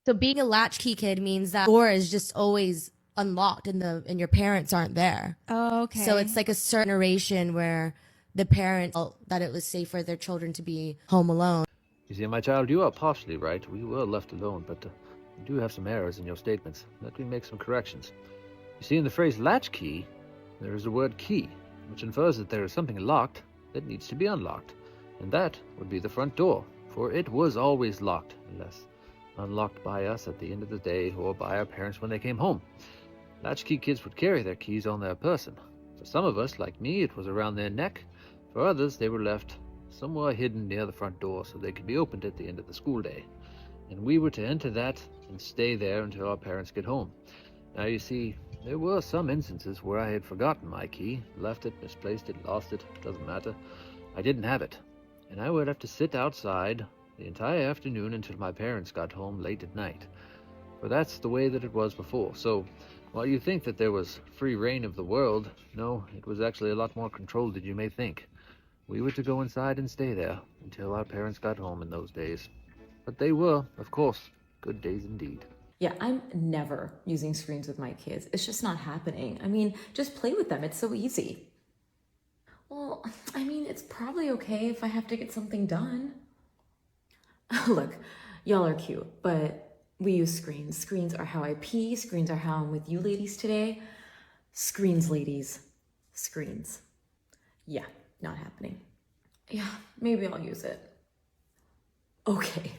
So being a latchkey kid means that door is just always unlocked and your parents aren't there. Oh, okay. So it's like a certain generation where the parents felt that it was safe for their children to be home alone. You see, my child, you are partially right. We were left alone, but you do have some errors in your statements. Let me make some corrections. You see, in the phrase latchkey, there is the word key, which infers that there is something locked that needs to be unlocked. And that would be the front door, for it was always locked, unless unlocked by us at the end of the day or by our parents when they came home. Latchkey kids would carry their keys on their person. For some of us, like me, it was around their neck. For others, they were left somewhere hidden near the front door so they could be opened at the end of the school day. And we were to enter that and stay there until our parents get home. Now, you see, there were some instances where I had forgotten my key, left it, misplaced it, lost it, doesn't matter. I didn't have it, and I would have to sit outside the entire afternoon until my parents got home late at night. For that's the way that it was before. So, while you think that there was free reign of the world, no, it was actually a lot more controlled than you may think. We were to go inside and stay there until our parents got home in those days. But they were, of course, good days indeed. Yeah, I'm never using screens with my kids. It's just not happening. I mean, just play with them. It's so easy. Well, I mean, it's probably okay if I have to get something done. Look, y'all are cute, but we use screens. Screens are how I pee. Screens are how I'm with you ladies today. Screens, ladies. Screens. Yeah, not happening. Yeah, maybe I'll use it. Okay.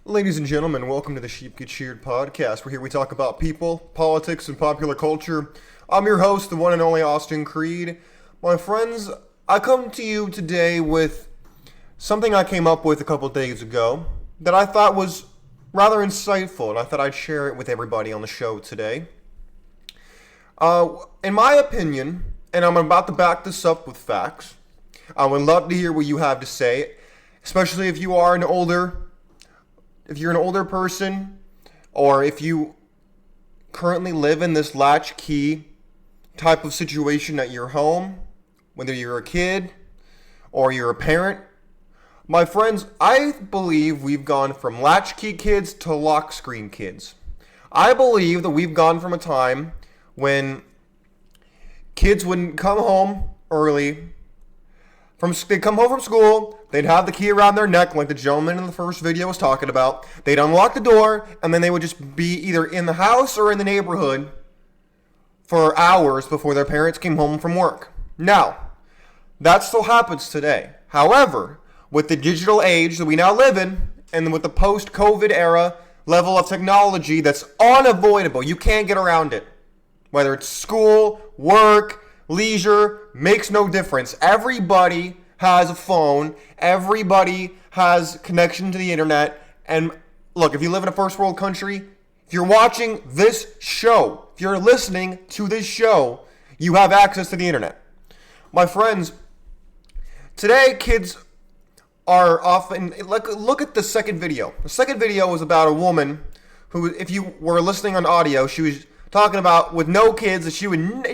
Ladies and gentlemen, welcome to the Sheep Get Cheered podcast, where here we talk about people, politics, and popular culture. I'm your host, the one and only Austin Creed. My friends, I come to you today with something I came up with a couple days ago that I thought was rather insightful, and I thought I'd share it with everybody on the show today. In my opinion, and I'm about to back this up with facts, I would love to hear what you have to say, especially if you're an older person, or if you currently live in this latchkey type of situation at your home, whether you're a kid or you're a parent. My friends, I believe we've gone from latchkey kids to lock screen kids. I believe that we've gone from a time when kids wouldn't come home early. They'd come home from school, they'd have the key around their neck like the gentleman in the first video was talking about. They'd unlock the door, and then they would just be either in the house or in the neighborhood for hours before their parents came home from work. Now, that still happens today. However, with the digital age that we now live in, and with the post-COVID era level of technology that's unavoidable, you can't get around it. Whether it's school, work, leisure, makes no difference. Everybody has a phone. Everybody has connection to the internet. And look, if you live in a first world country, if you're watching this show, if you're listening to this show, you have access to the internet. My friends, today kids are often, look at the second video. The second video was about a woman who, if you were listening on audio, she was talking about with no kids that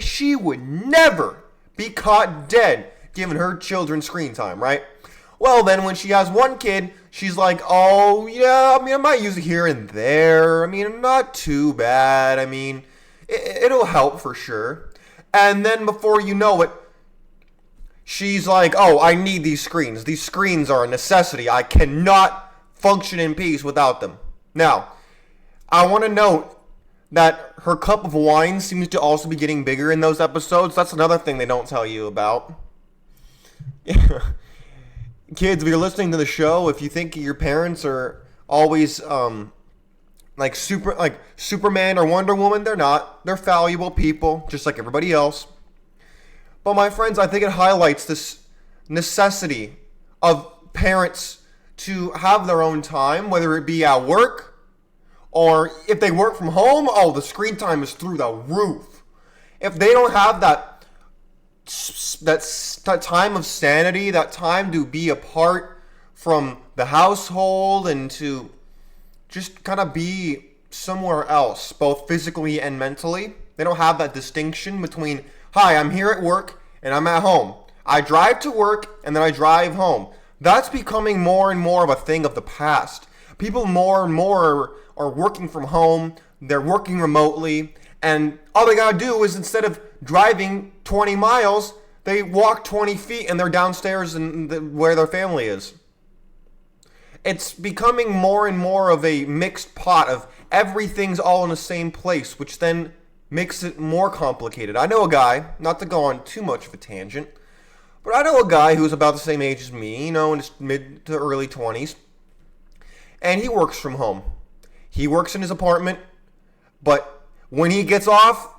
she would never be caught dead giving her children screen time, right? Well, then when she has one kid, she's like, oh, yeah, I mean, I might use it here and there. I mean, not too bad. I mean, it'll help for sure. And then before you know it, she's like, oh, I need these screens. These screens are a necessity. I cannot function in peace without them. Now, I want to note that her cup of wine seems to also be getting bigger in those episodes. That's another thing they don't tell you about. Kids, if you're listening to the show, if you think your parents are always like Superman or Wonder Woman, they're not. They're fallible people, just like everybody else. But my friends, I think it highlights this necessity of parents to have their own time, whether it be at work, or if they work from home, oh, the screen time is through the roof. If they don't have that time of sanity, that time to be apart from the household and to just kind of be somewhere else, both physically and mentally. They don't have that distinction between, hi, I'm here at work and I'm at home. I drive to work and then I drive home. That's becoming more and more of a thing of the past. People more and more are working from home. They're working remotely. And all they got to do is, instead of driving 20 miles, they walk 20 feet and they're downstairs where their family is. It's becoming more and more of a mixed pot of everything's all in the same place, which then makes it more complicated. I know a guy, not to go on too much of a tangent, but I know a guy who's about the same age as me, in his mid to early 20s, and he works from home. He works in his apartment, but when he gets off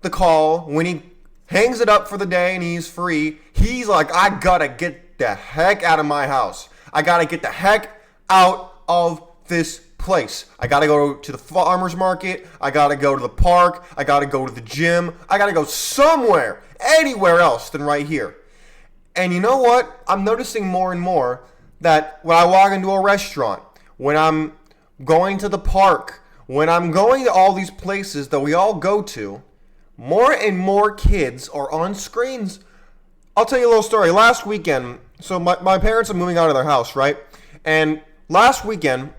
the call, when he hangs it up for the day and he's free, he's like, I gotta get the heck out of my house. I gotta get the heck out of this place. I gotta go to the farmer's market. I gotta go to the park. I gotta go to the gym. I gotta go somewhere, anywhere else than right here. And you know what? I'm noticing more and more that when I walk into a restaurant, when I'm going to the park, when I'm going to all these places that we all go to, more and more kids are on screens. I'll tell you a little story. Last weekend, so my parents are moving out of their house, right? And last weekend,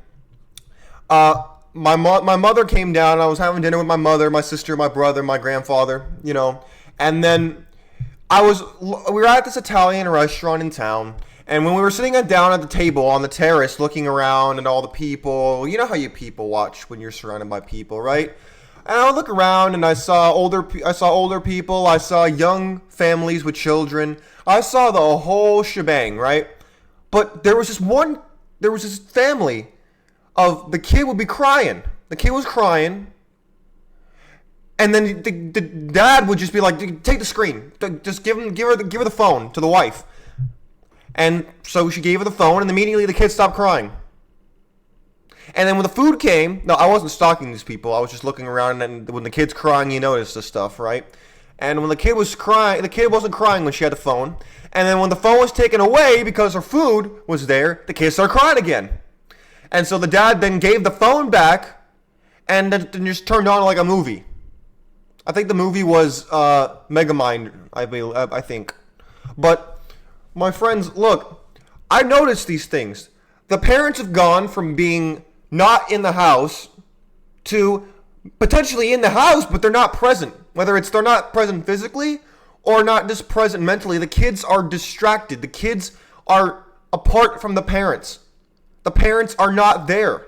my mother came down. I was having dinner with my mother, my sister, my brother, my grandfather, and then we were at this Italian restaurant in town, and when we were sitting down at the table on the terrace looking around and all the people, you know how you people watch when you're surrounded by people, right? And I would look around and I saw older people, I saw young families with children, I saw the whole shebang, right? But there was this family of the kid would be crying. The kid was crying. And then the dad would just be like, take the screen. Just give her the phone to the wife. And so she gave her the phone, and immediately the kid stopped crying. And then when the food came, no, I wasn't stalking these people. I was just looking around, and when the kid's crying, you notice this stuff, right? And when the kid was crying, the kid wasn't crying when she had the phone. And then when the phone was taken away because her food was there, the kid started crying again. And so the dad then gave the phone back and then just turned on like a movie. I think the movie was Megamind, I think. But my friends, look, I noticed these things. The parents have gone from being not in the house to potentially in the house, but they're not present. Whether it's they're not present physically or not just present mentally, the kids are distracted. The kids are apart from the parents. The parents are not there.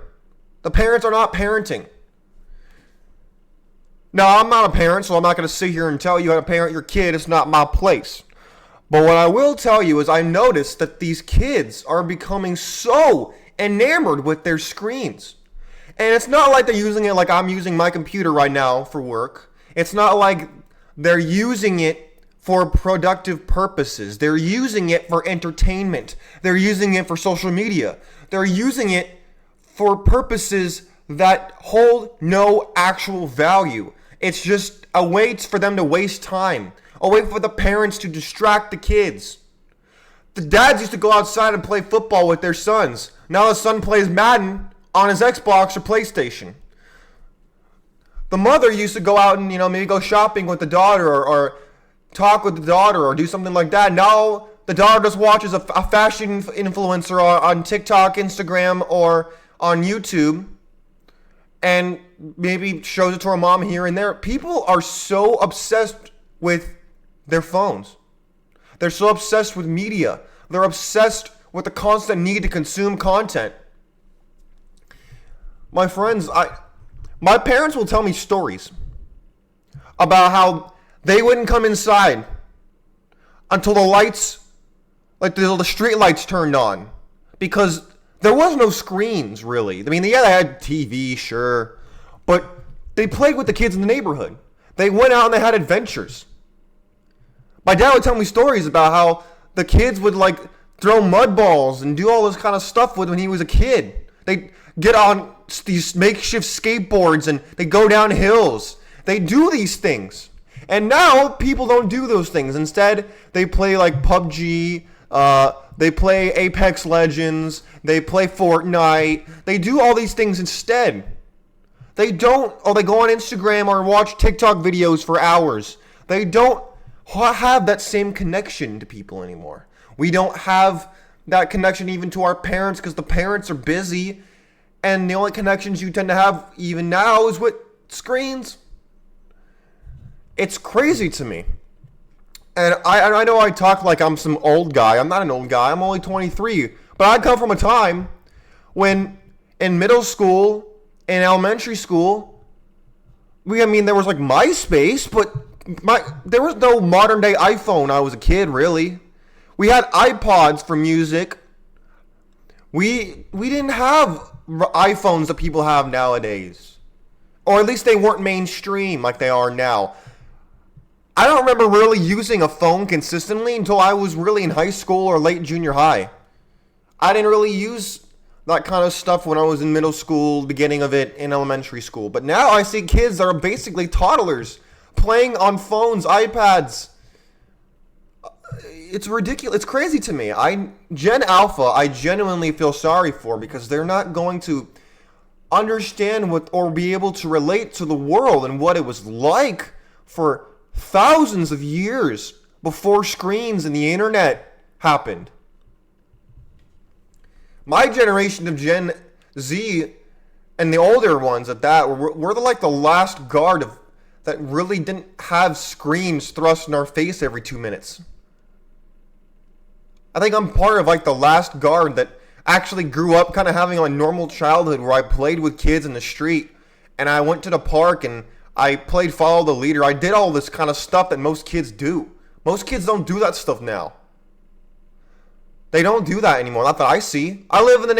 The parents are not parenting. Now, I'm not a parent, so I'm not going to sit here and tell you how to parent your kid. It's not my place. But what I will tell you is I noticed that these kids are becoming so enamored with their screens. And it's not like they're using it like I'm using my computer right now for work. It's not like they're using it for productive purposes. They're using it for entertainment. They're using it for social media. They're using it for purposes that hold no actual value. It's just a way for them to waste time. A way for the parents to distract the kids. The dads used to go outside and play football with their sons. Now the son plays Madden on his Xbox or PlayStation. The mother used to go out and, maybe go shopping with the daughter or talk with the daughter or do something like that. Now the daughter just watches a fashion influencer on TikTok, Instagram, or on YouTube and maybe shows it to her mom here and there. People are so obsessed with their phones. They're so obsessed with media. They're obsessed with the constant need to consume content. My friends, my parents will tell me stories about how they wouldn't come inside until the street lights turned on, because there was no screens really. I mean, yeah, they had TV, sure, but they played with the kids in the neighborhood. They went out and they had adventures. My dad would tell me stories about how the kids would throw mud balls and do all this kind of stuff with when he was a kid. They get on these makeshift skateboards and they go down hills. They do these things. And now people don't do those things. Instead, they play PUBG, they play Apex Legends, they play Fortnite. They do all these things instead. They go on Instagram or watch TikTok videos for hours. They don't have that same connection to people anymore. We don't have that connection even to our parents because the parents are busy, and the only connections you tend to have even now is with screens. It's crazy to me. And I know I talk like I'm some old guy. I'm not an old guy. I'm only 23. But I come from a time when in middle school and elementary school, there was like MySpace, but there was no modern day iPhone when I was a kid, really. We had iPods for music. We didn't have iPhones that people have nowadays. Or at least they weren't mainstream like they are now. I don't remember really using a phone consistently until I was really in high school or late junior high. I didn't really use that kind of stuff when I was in middle school, beginning of it in elementary school. But now I see kids that are basically toddlers playing on phones, iPads. It's ridiculous. It's crazy to me. Gen Alpha, I genuinely feel sorry for because they're not going to understand what or be able to relate to the world and what it was like for thousands of years before screens and the internet happened. My generation of Gen Z and the older ones at that we're the last guard that really didn't have screens thrust in our face every 2 minutes. I think I'm part of the last guard that actually grew up kind of having a normal childhood where I played with kids in the street and I went to the park and I played follow the leader. I did all this kind of stuff that most kids do. Most kids don't do that stuff now. They don't do that anymore. Not that I see. I live in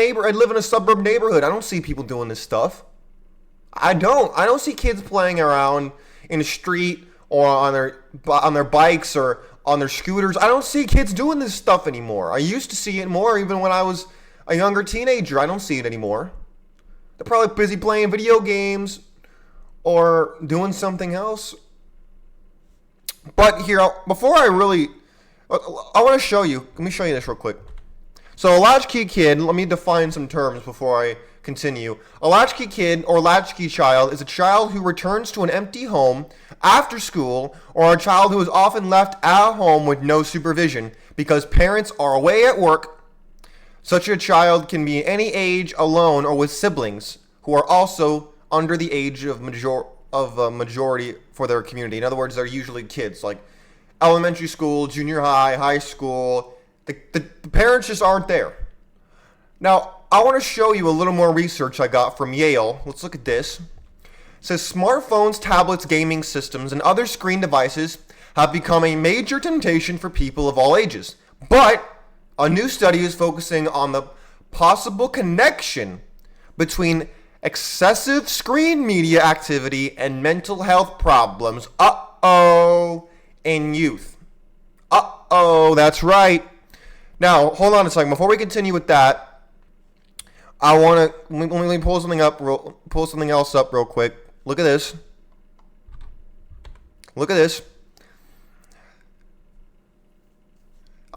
a suburb neighborhood. I don't see people doing this stuff. I don't see kids playing around in the street or on their bikes or on their scooters. I don't see kids doing this stuff anymore. I used to see it more even when I was a younger teenager. I don't see it anymore. They're probably busy playing video games or doing something else. But here, before I want to show you. Let me show you this real quick. So a latchkey kid, let me define some terms before I continue. A latchkey kid or latchkey child is a child who returns to an empty home after school, or a child who is often left at home with no supervision because parents are away at work. Such a child can be any age, alone, or with siblings who are also under the age of majority for their community. In other words, they're usually kids like elementary school, junior high, high school. The parents just aren't there. Now, I want to show you a little more research I got from Yale. Let's look at this. It says smartphones, tablets, gaming systems, and other screen devices have become a major temptation for people of all ages. But a new study is focusing on the possible connection between excessive screen media activity and mental health problems. In youth. That's right. Now, hold on a second. Before we continue with that, I want to let me pull something else up real quick. Look at this. Look at this.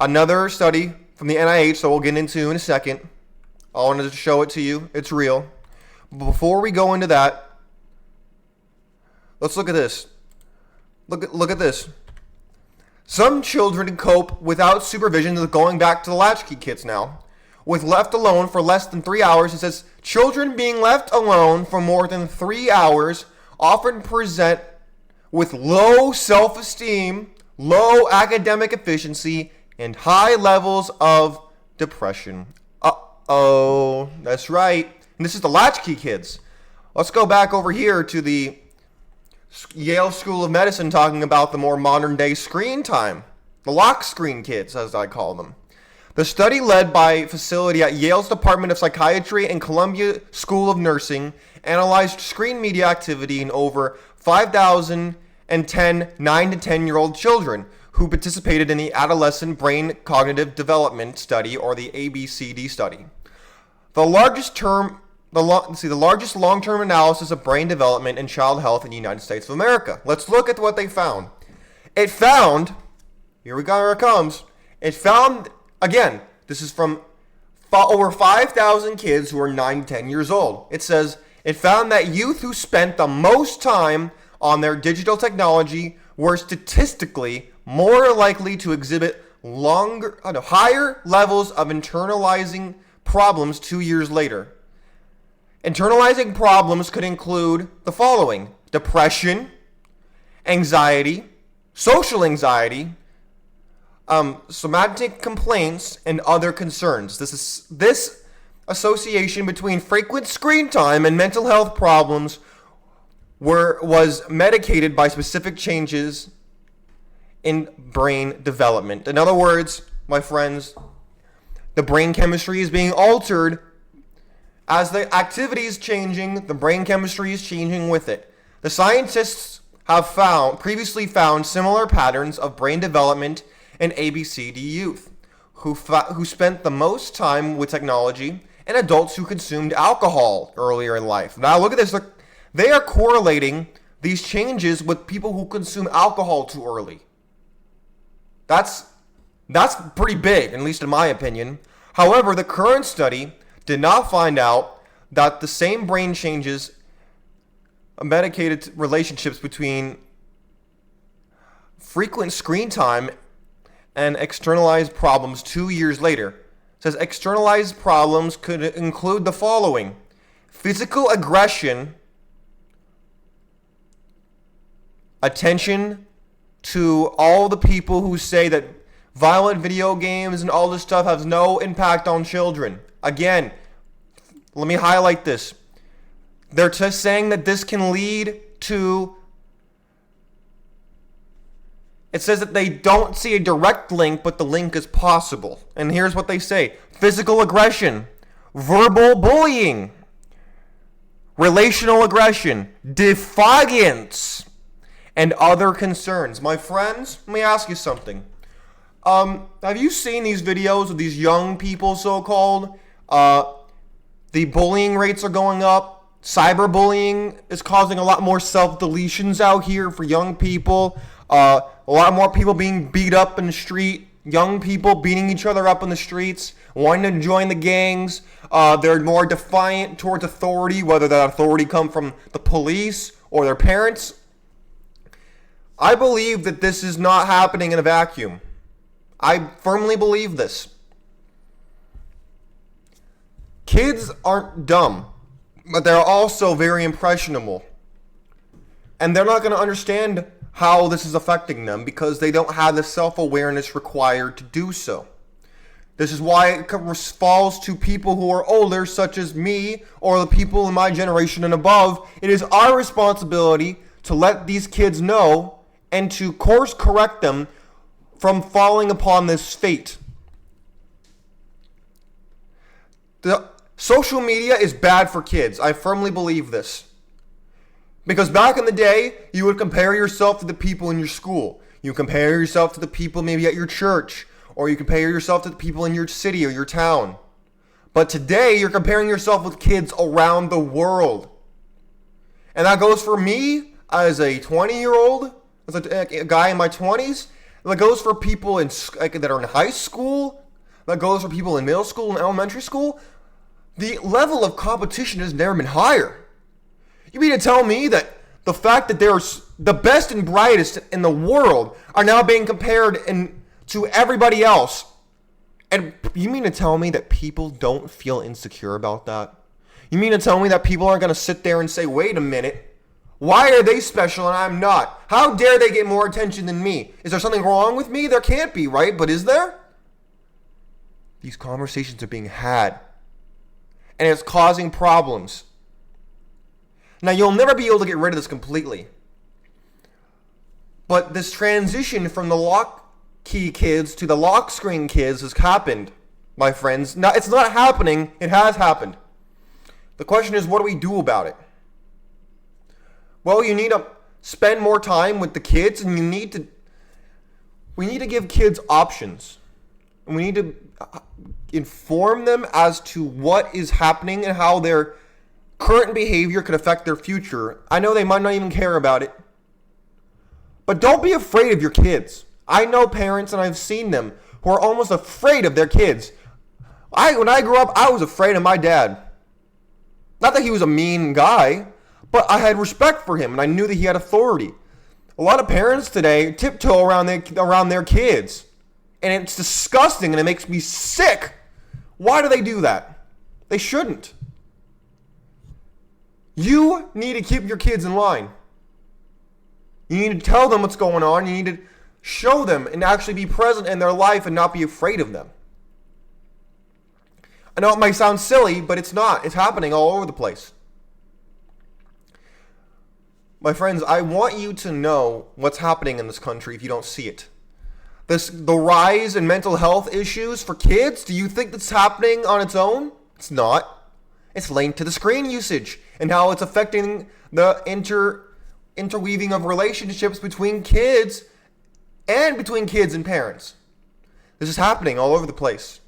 Another study from the NIH that we'll get into in a second. I wanted to show it to you. It's real. But before we go into that, let's look at this. Look at this. Some children cope without supervision, going back to the latchkey kids now. With left alone for less than 3 hours, it says children being left alone for more than 3 hours often present with low self-esteem, low academic efficiency, and high levels of depression. That's right. And this is the latchkey kids. Let's go back over here to the Yale School of Medicine talking about the more modern day screen time. The lock screen kids, as I call them. The study, led by facility at Yale's Department of Psychiatry and Columbia School of Nursing, analyzed screen media activity in over 5,010 9 to 10-year-old children who participated in the Adolescent Brain Cognitive Development Study, or the ABCD study. The largest long-term analysis of brain development and child health in the United States of America. Let's look at what they found. It found, here it comes. It found, again, this is from over 5,000 kids who are 9 to 10 years old. It says, it found that youth who spent the most time on their digital technology were statistically more likely to exhibit higher levels of internalizing problems 2 years later. Internalizing problems could include the following: depression, anxiety, social anxiety, somatic complaints, and other concerns. This association between frequent screen time and mental health problems was medicated by specific changes in brain development. In other words, my friends, the brain chemistry is being altered. As the activity is changing, the brain chemistry is changing with it. The scientists have previously found similar patterns of brain development in ABCD youth who spent the most time with technology and adults who consumed alcohol earlier in life. Now look at this. They are correlating these changes with people who consume alcohol too early. That's pretty big, at least in my opinion. However, the current study did not find out that the same brain changes medicated relationships between frequent screen time and externalized problems 2 years later. It says externalized problems could include the following: physical aggression, attention to all the people who say that violent video games and all this stuff has no impact on children. Again, let me highlight this. They're just saying that this can lead to... It says that they don't see a direct link, but the link is possible. And here's what they say: physical aggression, verbal bullying, relational aggression, defiance, and other concerns. My friends, let me ask you something. Have you seen these videos of these young people, so-called? The bullying rates are going up. Cyberbullying is causing a lot more self-deletions out here for young people. A lot more people being beat up in the street. Young people beating each other up in the streets, wanting to join the gangs. They're more defiant towards authority, whether that authority come from the police or their parents. I believe that this is not happening in a vacuum. I firmly believe this. Kids aren't dumb, but they're also very impressionable. And they're not going to understand how this is affecting them because they don't have the self-awareness required to do so. This is why it falls to people who are older, such as me, or the people in my generation and above. It is our responsibility to let these kids know and to course correct them from falling upon this fate. The social media is bad for kids. I firmly believe this. Because back in the day, you would compare yourself to the people in your school. You compare yourself to the people maybe at your church. Or you compare yourself to the people in your city or your town. But today, you're comparing yourself with kids around the world. And that goes for me as a 20-year-old, as a guy in my 20s. That goes for people that are in high school. That goes for people in middle school and elementary school. The level of competition has never been higher. You mean to tell me that the fact that there's the best and brightest in the world are now being compared to everybody else? And you mean to tell me that people don't feel insecure about that? You mean to tell me that people aren't going to sit there and say, wait a minute, why are they special and I'm not? How dare they get more attention than me? Is there something wrong with me? There can't be, right? But is there? These conversations are being had. And it's causing problems. Now, you'll never be able to get rid of this completely. But this transition from the Latchkey kids to the lock screen kids has happened, my friends. Now, it's not happening. It has happened. The question is, what do we do about it? Well, you need to spend more time with the kids, and we need to give kids options. And we need to inform them as to what is happening and how their current behavior could affect their future. I know they might not even care about it. But don't be afraid of your kids. I know parents, and I've seen them, who are almost afraid of their kids. When I grew up, I was afraid of my dad. Not that he was a mean guy, but I had respect for him, and I knew that he had authority. A lot of parents today tiptoe around their kids. And it's disgusting and it makes me sick. Why do they do that? They shouldn't. You need to keep your kids in line. You need to tell them what's going on. You need to show them and actually be present in their life and not be afraid of them. I know it might sound silly, but it's not. It's happening all over the place. My friends, I want you to know what's happening in this country if you don't see it. The rise in mental health issues for kids, do you think that's happening on its own? It's not. It's linked to the screen usage and how it's affecting the interweaving of relationships between kids and parents. This is happening all over the place.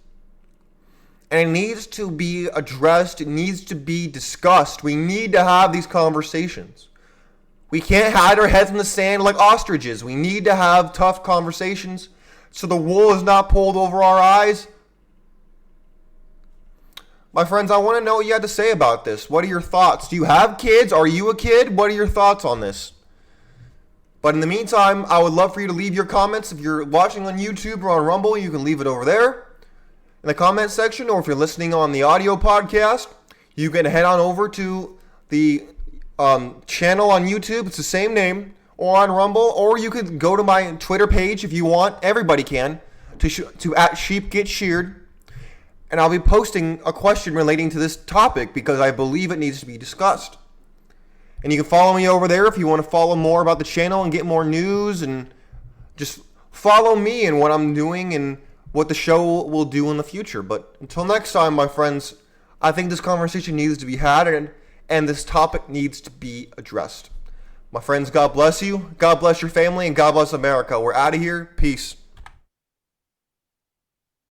And it needs to be addressed. It needs to be discussed. We need to have these conversations. We can't hide our heads in the sand like ostriches. We need to have tough conversations so the wool is not pulled over our eyes. My friends, I want to know what you have to say about this. What are your thoughts? Do you have kids? Are you a kid? What are your thoughts on this? But in the meantime, I would love for you to leave your comments. If you're watching on YouTube or on Rumble, you can leave it over there in the comment section. Or if you're listening on the audio podcast, you can head on over to the channel on YouTube. It's the same name. Or on Rumble. Or you could go to my Twitter page if you want. Everybody can. To at Sheep Get Sheared. And I'll be posting a question relating to this topic because I believe it needs to be discussed. And you can follow me over there if you want to follow more about the channel and get more news, and just follow me and what I'm doing and what the show will do in the future. But until next time, my friends, I think this conversation needs to be had and this topic needs to be addressed. My friends, God bless you. God bless your family, and God bless America. We're out of here. Peace.